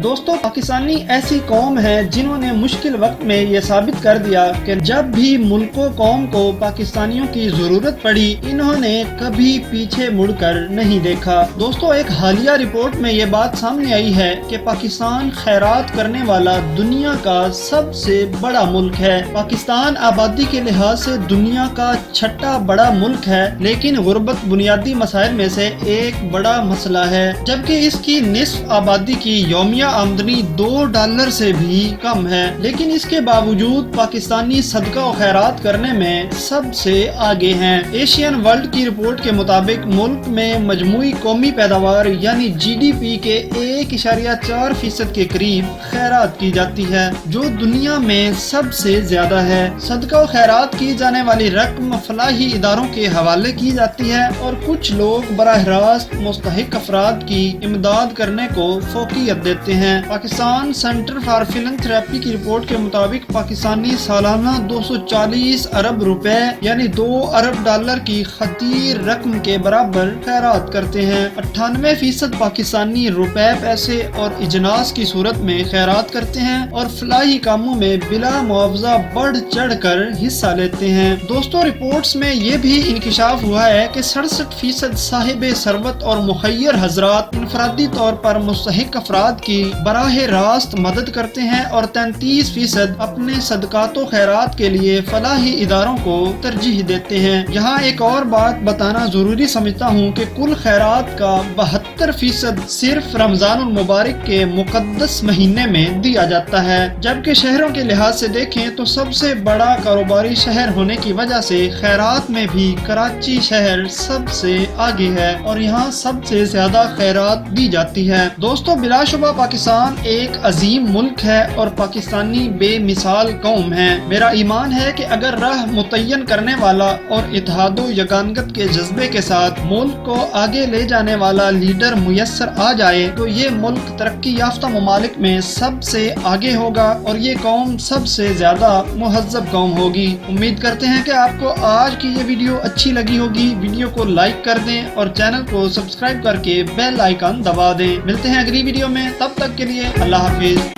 دوستو پاکستانی ایسی قوم ہے جنہوں نے مشکل وقت میں یہ ثابت کر دیا کہ جب بھی ملک و قوم کو پاکستانیوں کی ضرورت پڑی انہوں نے کبھی پیچھے مڑ کر نہیں دیکھا۔ دوستو ایک حالیہ رپورٹ میں یہ بات سامنے آئی ہے کہ پاکستان خیرات کرنے والا دنیا کا سب سے بڑا ملک ہے۔ پاکستان آبادی کے لحاظ سے دنیا کا چھٹا بڑا ملک ہے، لیکن غربت بنیادی مسائل میں سے ایک بڑا مسئلہ ہے، جبکہ اس کی نصف آبادی کی یومیہ آمدنی $2 سے بھی کم ہے، لیکن اس کے باوجود پاکستانی صدقہ و خیرات کرنے میں سب سے آگے ہیں۔ ایشین ورلڈ کی رپورٹ کے مطابق ملک میں مجموعی قومی پیداوار یعنی GDP کے 1.4% کے قریب خیرات کی جاتی ہے، جو دنیا میں سب سے زیادہ ہے۔ صدقہ و خیرات کی جانے والی رقم فلاحی اداروں کے حوالے کی جاتی ہے اور کچھ لوگ براہ راست مستحق افراد کی امداد کرنے کو فوقیت دیتے ہیں۔ پاکستان سینٹر فار فلنتھراپی کی رپورٹ کے مطابق پاکستانی سالانہ 240 ارب روپے یعنی $2 ارب کی خطیر رقم کے برابر خیرات کرتے ہیں۔ 98% پاکستانی روپے، پیسے اور اجناس کی صورت میں خیرات کرتے ہیں اور فلاحی کاموں میں بلا معاوضہ بڑھ چڑھ کر حصہ لیتے ہیں۔ دوستو رپورٹس میں یہ بھی انکشاف ہوا ہے کہ 67% صاحب ثروت اور مخیر حضرات انفرادی طور پر مستحق افراد کی براہ راست مدد کرتے ہیں اور 33% اپنے صدقات و خیرات کے لیے فلاحی اداروں کو ترجیح دیتے ہیں۔ یہاں ایک اور بات بتانا ضروری سمجھتا ہوں کہ کل خیرات کا 72% صرف رمضان المبارک کے مقدس مہینے میں دیا جاتا ہے، جبکہ شہروں کے لحاظ سے دیکھیں تو سب سے بڑا کاروباری شہر ہونے کی وجہ سے خیرات میں بھی کراچی شہر سب سے آگے ہے اور یہاں سب سے زیادہ خیرات دی جاتی ہے۔ دوستو بلا شبہ پاکستان ایک عظیم ملک ہے اور پاکستانی بے مثال قوم ہے۔ میرا ایمان ہے کہ اگر راہ متعین کرنے والا اور اتحاد و یگانگت کے جذبے کے ساتھ ملک کو آگے لے جانے والا لیڈر میسر آ جائے تو یہ ملک ترقی یافتہ ممالک میں سب سے آگے ہوگا اور یہ قوم سب سے زیادہ مہذب قوم ہوگی۔ امید کرتے ہیں کہ آپ کو آج کی یہ ویڈیو اچھی لگی ہوگی۔ ویڈیو کو لائک کر دیں اور چینل کو سبسکرائب کر کے بیل آئیکن دبا دیں۔ ملتے ہیں اگلی ویڈیو میں، تب تک کے لیے اللہ حافظ۔